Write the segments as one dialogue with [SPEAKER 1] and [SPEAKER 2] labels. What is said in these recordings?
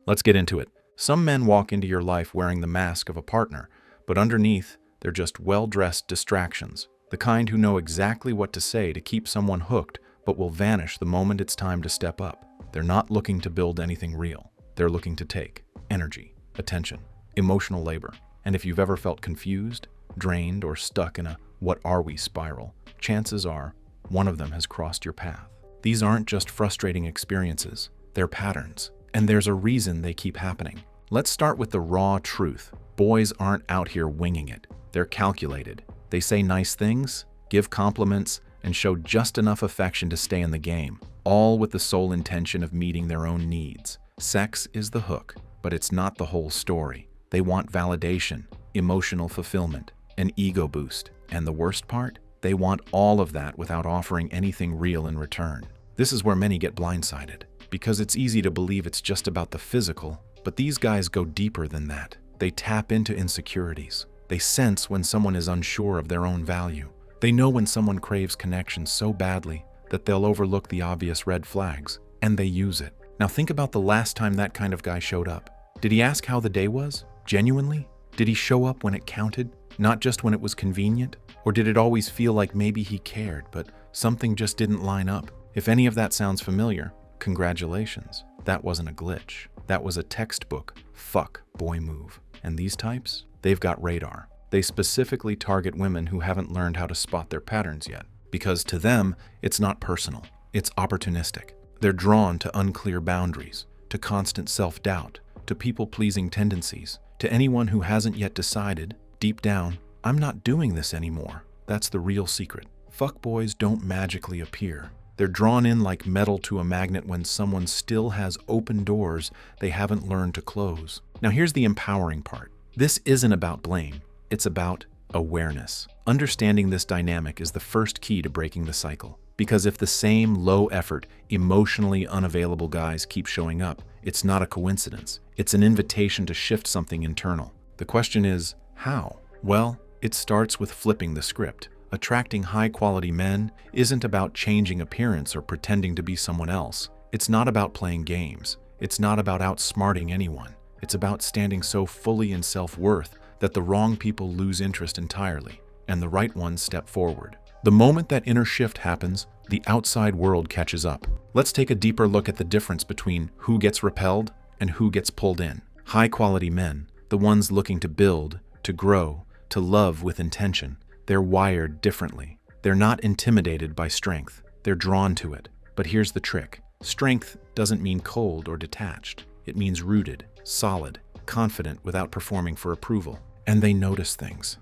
[SPEAKER 1] Let's get into it. Some men walk into your life wearing the mask of a partner, but underneath, they're just well-dressed distractions. The kind who know exactly what to say to keep someone hooked, but will vanish the moment it's time to step up. They're not looking to build anything real. They're looking to take energy, attention, emotional labor. And if you've ever felt confused, drained, or stuck in a "what are we" spiral, chances are one of them has crossed your path. These aren't just frustrating experiences, they're patterns. And there's a reason they keep happening. Let's start with the raw truth. Boys aren't out here winging it. They're calculated. They say nice things, give compliments, and show just enough affection to stay in the game, all with the sole intention of meeting their own needs. Sex is the hook, but it's not the whole story. They want validation, emotional fulfillment, an ego boost. And the worst part? They want all of that without offering anything real in return. This is where many get blindsided, because it's easy to believe it's just about the physical, but these guys go deeper than that. They tap into insecurities. They sense when someone is unsure of their own value. They know when someone craves connection so badly that they'll overlook the obvious red flags, and they use it. Now think about the last time that kind of guy showed up. Did he ask how the day was? Genuinely? Did he show up when it counted, not just when it was convenient? Or did it always feel like maybe he cared, but something just didn't line up? If any of that sounds familiar, congratulations. That wasn't a glitch. That was a textbook fuck boy move. And these types? They've got radar. They specifically target women who haven't learned how to spot their patterns yet. Because to them, it's not personal. It's opportunistic. They're drawn to unclear boundaries, to constant self-doubt, to people-pleasing tendencies, to anyone who hasn't yet decided, deep down, I'm not doing this anymore. That's the real secret. Fuckboys don't magically appear. They're drawn in like metal to a magnet when someone still has open doors they haven't learned to close. Now here's the empowering part. This isn't about blame. It's about awareness. Understanding this dynamic is the first key to breaking the cycle. Because if the same low-effort, emotionally unavailable guys keep showing up, it's not a coincidence. It's an invitation to shift something internal. The question is, how? Well, it starts with flipping the script. Attracting high-quality men isn't about changing appearance or pretending to be someone else. It's not about playing games. It's not about outsmarting anyone. It's about standing so fully in self-worth that the wrong people lose interest entirely, and the right ones step forward. The moment that inner shift happens, the outside world catches up. Let's take a deeper look at the difference between who gets repelled and who gets pulled in. High-quality men, the ones looking to build, to grow, to love with intention, they're wired differently. They're not intimidated by strength. They're drawn to it. But here's the trick. Strength doesn't mean cold or detached. It means rooted, solid, confident without performing for approval. And they notice things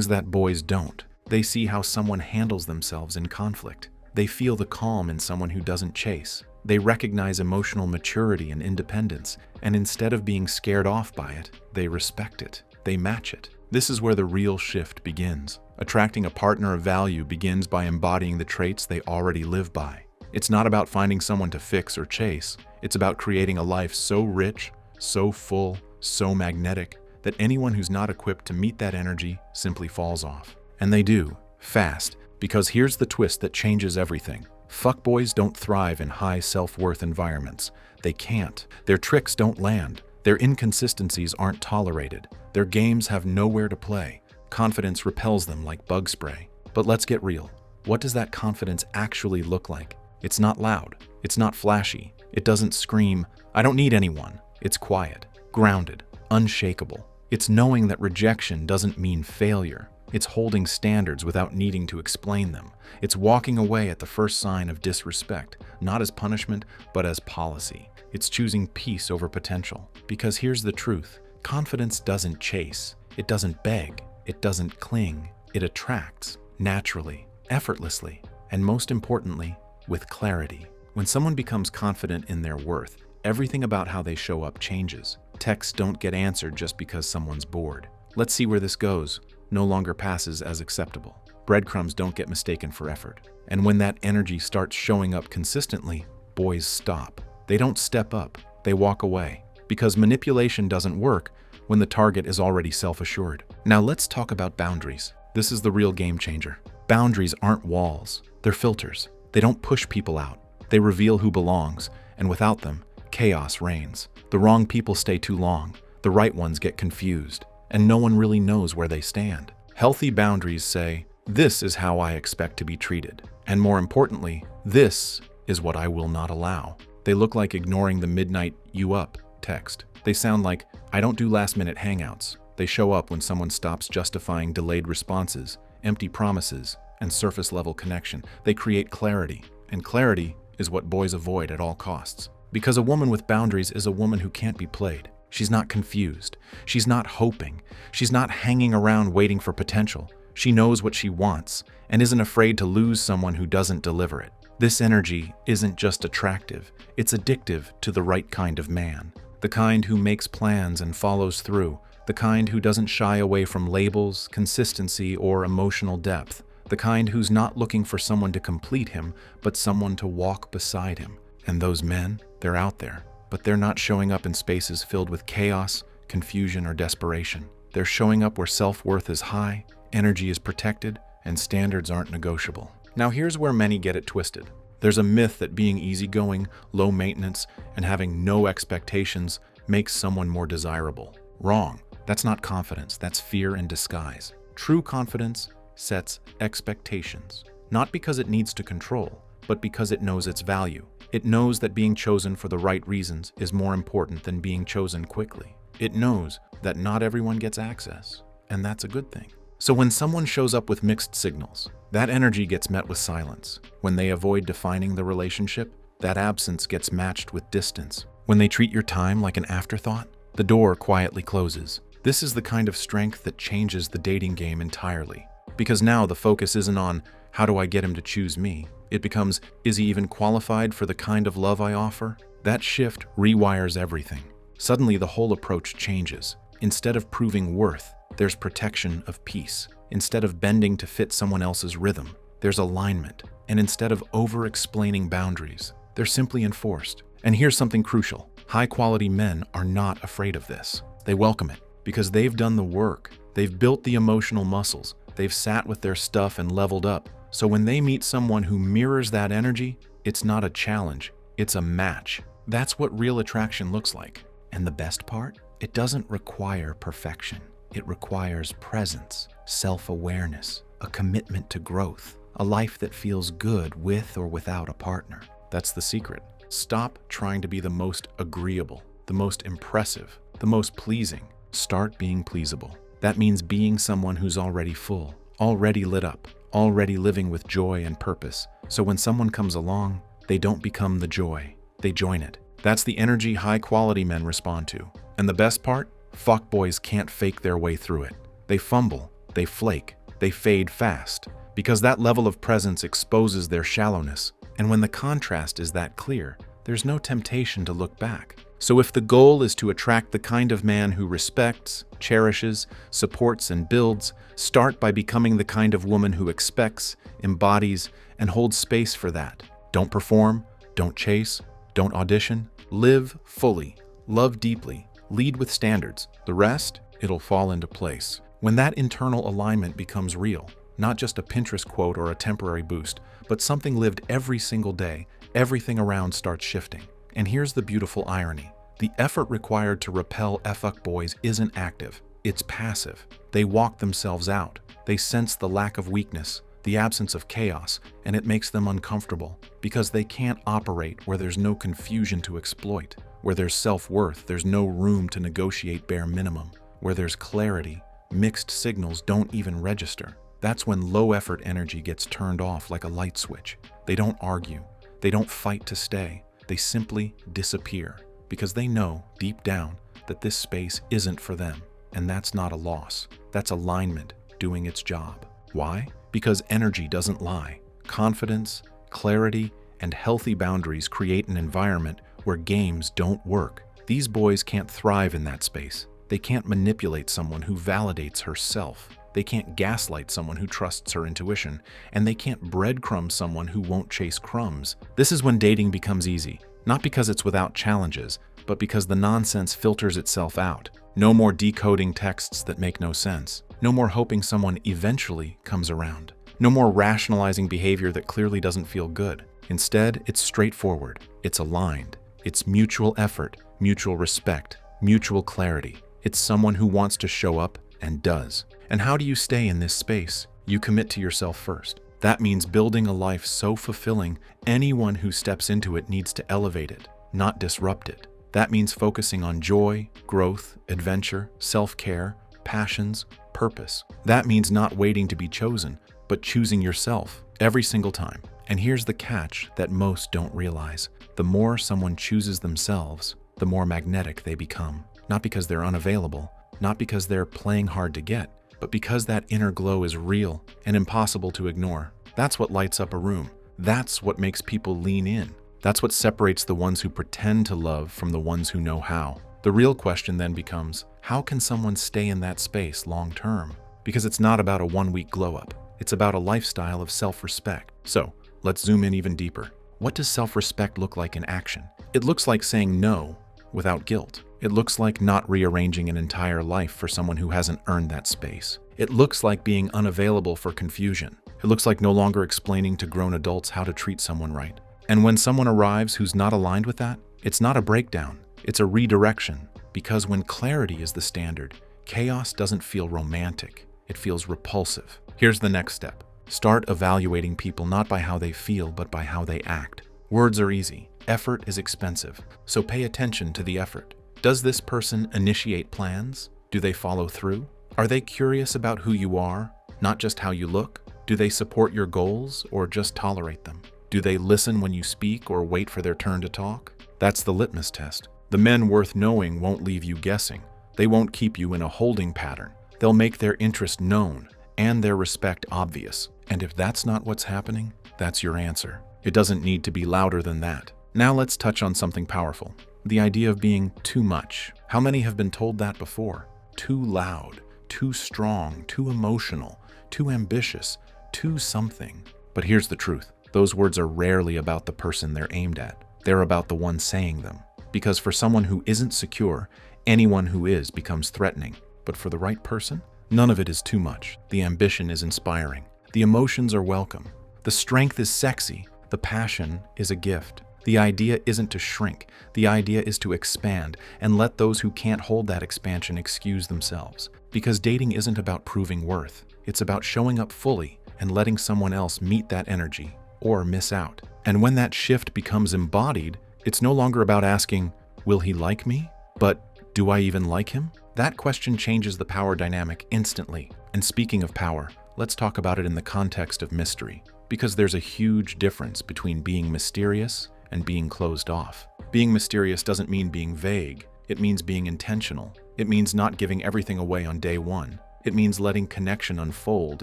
[SPEAKER 1] that boys don't. They see how someone handles themselves in conflict. They feel the calm in someone who doesn't chase. They recognize emotional maturity and independence, and instead of being scared off by it, they respect it. They match it. This is where the real shift begins. Attracting a partner of value begins by embodying the traits they already live by. It's not about finding someone to fix or chase. It's about creating a life so rich, so full, so magnetic, that anyone who's not equipped to meet that energy simply falls off. And they do, fast, because here's the twist that changes everything. Fuckboys don't thrive in high self-worth environments. They can't. Their tricks don't land. Their inconsistencies aren't tolerated. Their games have nowhere to play. Confidence repels them like bug spray. But let's get real. What does that confidence actually look like? It's not loud. It's not flashy. It doesn't scream, "I don't need anyone." It's quiet, grounded, unshakable. It's knowing that rejection doesn't mean failure. It's holding standards without needing to explain them. It's walking away at the first sign of disrespect, not as punishment, but as policy. It's choosing peace over potential. Because here's the truth. Confidence doesn't chase. It doesn't beg. It doesn't cling. It attracts, naturally, effortlessly, and most importantly, with clarity. When someone becomes confident in their worth, everything about how they show up changes. Texts don't get answered just because someone's bored. Let's see where this goes. No longer passes as acceptable. Breadcrumbs don't get mistaken for effort. And when that energy starts showing up consistently, boys stop. They don't step up. They walk away. Because manipulation doesn't work when the target is already self-assured. Now let's talk about boundaries. This is the real game changer. Boundaries aren't walls. They're filters. They don't push people out. They reveal who belongs, and without them, chaos reigns. The wrong people stay too long, the right ones get confused, and no one really knows where they stand. Healthy boundaries say, "This is how I expect to be treated," and more importantly, "This is what I will not allow." They look like ignoring the midnight "you up" text. They sound like, "I don't do last-minute hangouts." They show up when someone stops justifying delayed responses, empty promises, and surface-level connection. They create clarity, and clarity is what boys avoid at all costs. Because a woman with boundaries is a woman who can't be played. She's not confused. She's not hoping. She's not hanging around waiting for potential. She knows what she wants and isn't afraid to lose someone who doesn't deliver it. This energy isn't just attractive, it's addictive to the right kind of man. The kind who makes plans and follows through. The kind who doesn't shy away from labels, consistency, or emotional depth. The kind who's not looking for someone to complete him, but someone to walk beside him. And those men, they're out there, but they're not showing up in spaces filled with chaos, confusion, or desperation. They're showing up where self-worth is high, energy is protected, and standards aren't negotiable. Now here's where many get it twisted. There's a myth that being easygoing, low maintenance, and having no expectations makes someone more desirable. Wrong. That's not confidence, that's fear in disguise. True confidence sets expectations, not because it needs to control, but because it knows its value. It knows that being chosen for the right reasons is more important than being chosen quickly. It knows that not everyone gets access, and that's a good thing. So when someone shows up with mixed signals, that energy gets met with silence. When they avoid defining the relationship, that absence gets matched with distance. When they treat your time like an afterthought, the door quietly closes. This is the kind of strength that changes the dating game entirely. Because now the focus isn't on, how do I get him to choose me? It becomes, is he even qualified for the kind of love I offer? That shift rewires everything. Suddenly the whole approach changes. Instead of proving worth, there's protection of peace. Instead of bending to fit someone else's rhythm, there's alignment. And instead of over-explaining boundaries, they're simply enforced. And here's something crucial. High-quality men are not afraid of this. They welcome it because they've done the work. They've built the emotional muscles. They've sat with their stuff and leveled up. So when they meet someone who mirrors that energy, it's not a challenge, it's a match. That's what real attraction looks like. And the best part? It doesn't require perfection. It requires presence, self-awareness, a commitment to growth, a life that feels good with or without a partner. That's the secret. Stop trying to be the most agreeable, the most impressive, the most pleasing. Start being pleasable. That means being someone who's already full, already lit up, already living with joy and purpose. So when someone comes along, they don't become the joy, they join it. That's the energy high-quality men respond to. And the best part? Fuckboys can't fake their way through it. They fumble, they flake, they fade fast, because that level of presence exposes their shallowness. And when the contrast is that clear, there's no temptation to look back. So if the goal is to attract the kind of man who respects, cherishes, supports, and builds, start by becoming the kind of woman who expects, embodies, and holds space for that. Don't perform, don't chase, don't audition. Live fully, love deeply, lead with standards. The rest, it'll fall into place. When that internal alignment becomes real, not just a Pinterest quote or a temporary boost, but something lived every single day, everything around starts shifting. And here's the beautiful irony. The effort required to repel fuckboys isn't active, it's passive. They walk themselves out. They sense the lack of weakness, the absence of chaos, and it makes them uncomfortable because they can't operate where there's no confusion to exploit. Where there's self-worth, there's no room to negotiate bare minimum. Where there's clarity, mixed signals don't even register. That's when low-effort energy gets turned off like a light switch. They don't argue. They don't fight to stay. They simply disappear because they know, deep down, that this space isn't for them. And that's not a loss. That's alignment doing its job. Why? Because energy doesn't lie. Confidence, clarity, and healthy boundaries create an environment where games don't work. These boys can't thrive in that space. They can't manipulate someone who validates herself. They can't gaslight someone who trusts her intuition. And they can't breadcrumb someone who won't chase crumbs. This is when dating becomes easy. Not because it's without challenges, but because the nonsense filters itself out. No more decoding texts that make no sense. No more hoping someone eventually comes around. No more rationalizing behavior that clearly doesn't feel good. Instead, it's straightforward. It's aligned. It's mutual effort, mutual respect, mutual clarity. It's someone who wants to show up and does. And how do you stay in this space? You commit to yourself first. That means building a life so fulfilling, anyone who steps into it needs to elevate it, not disrupt it. That means focusing on joy, growth, adventure, self-care, passions, purpose. That means not waiting to be chosen, but choosing yourself every single time. And here's the catch that most don't realize. The more someone chooses themselves, the more magnetic they become. Not because they're unavailable, not because they're playing hard to get, but because that inner glow is real and impossible to ignore. That's what lights up a room. That's what makes people lean in. That's what separates the ones who pretend to love from the ones who know how. The real question then becomes, how can someone stay in that space long term? Because it's not about a one-week glow-up. It's about a lifestyle of self-respect. So, let's zoom in even deeper. What does self-respect look like in action? It looks like saying no without guilt. It looks like not rearranging an entire life for someone who hasn't earned that space. It looks like being unavailable for confusion. It looks like no longer explaining to grown adults how to treat someone right. And when someone arrives who's not aligned with that, it's not a breakdown, it's a redirection. Because when clarity is the standard, chaos doesn't feel romantic, it feels repulsive. Here's the next step. Start evaluating people not by how they feel, but by how they act. Words are easy. Effort is expensive. So pay attention to the effort. Does this person initiate plans? Do they follow through? Are they curious about who you are, not just how you look? Do they support your goals or just tolerate them? Do they listen when you speak or wait for their turn to talk? That's the litmus test. The men worth knowing won't leave you guessing. They won't keep you in a holding pattern. They'll make their interest known and their respect obvious. And if that's not what's happening, that's your answer. It doesn't need to be louder than that. Now let's touch on something powerful. The idea of being too much. How many have been told that before? Too loud, too strong, too emotional, too ambitious, too something. But here's the truth. Those words are rarely about the person they're aimed at. They're about the one saying them. Because for someone who isn't secure, anyone who is becomes threatening. But for the right person, none of it is too much. The ambition is inspiring. The emotions are welcome. The strength is sexy. The passion is a gift. The idea isn't to shrink. The idea is to expand and let those who can't hold that expansion excuse themselves. Because dating isn't about proving worth. It's about showing up fully and letting someone else meet that energy or miss out. And when that shift becomes embodied, it's no longer about asking, will he like me? But do I even like him? That question changes the power dynamic instantly. And speaking of power, let's talk about it in the context of mystery. Because there's a huge difference between being mysterious and being closed off. Being mysterious doesn't mean being vague. It means being intentional. It means not giving everything away on day one. It means letting connection unfold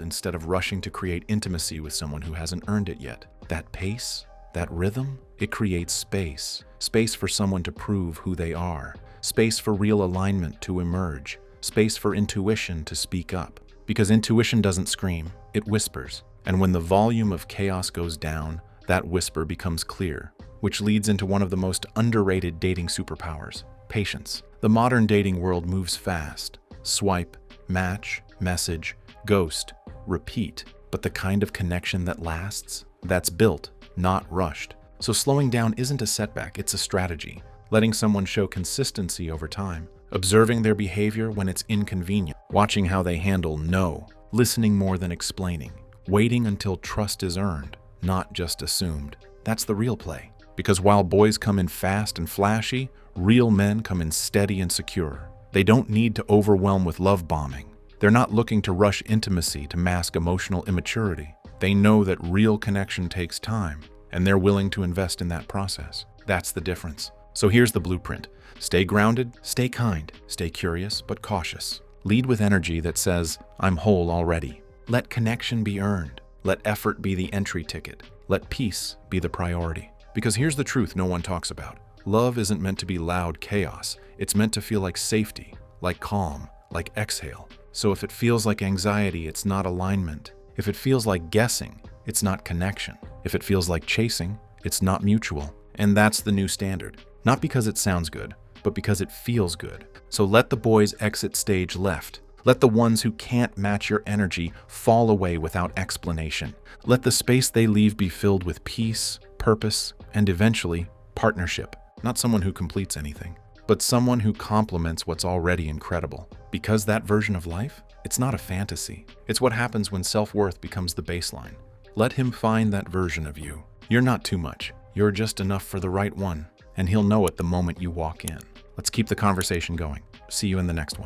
[SPEAKER 1] instead of rushing to create intimacy with someone who hasn't earned it yet. That pace, that rhythm, it creates space. Space for someone to prove who they are. Space for real alignment to emerge. Space for intuition to speak up. Because intuition doesn't scream, it whispers. And when the volume of chaos goes down, that whisper becomes clear, which leads into one of the most underrated dating superpowers, patience. The modern dating world moves fast. Swipe, match, message, ghost, repeat. But the kind of connection that lasts, that's built, not rushed. So slowing down isn't a setback, it's a strategy. Letting someone show consistency over time. Observing their behavior when it's inconvenient. Watching how they handle no. Listening more than explaining. Waiting until trust is earned, not just assumed. That's the real play. Because while boys come in fast and flashy, real men come in steady and secure. They don't need to overwhelm with love bombing. They're not looking to rush intimacy to mask emotional immaturity. They know that real connection takes time, and they're willing to invest in that process. That's the difference. So here's the blueprint. Stay grounded, stay kind, stay curious but cautious. Lead with energy that says, I'm whole already. Let connection be earned. Let effort be the entry ticket. Let peace be the priority. Because here's the truth no one talks about. Love isn't meant to be loud chaos. It's meant to feel like safety, like calm, like exhale. So if it feels like anxiety, it's not alignment. If it feels like guessing, it's not connection. If it feels like chasing, it's not mutual. And that's the new standard. Not because it sounds good, but because it feels good. So let the boys exit stage left. Let the ones who can't match your energy fall away without explanation. Let the space they leave be filled with peace, purpose, and eventually, partnership. not someone who completes anything, but someone who complements what's already incredible. Because that version of life, it's not a fantasy. It's what happens when self-worth becomes the baseline. Let him find that version of you. You're not too much. You're just enough for the right one, and he'll know it the moment you walk in. Let's keep the conversation going. See you in the next one.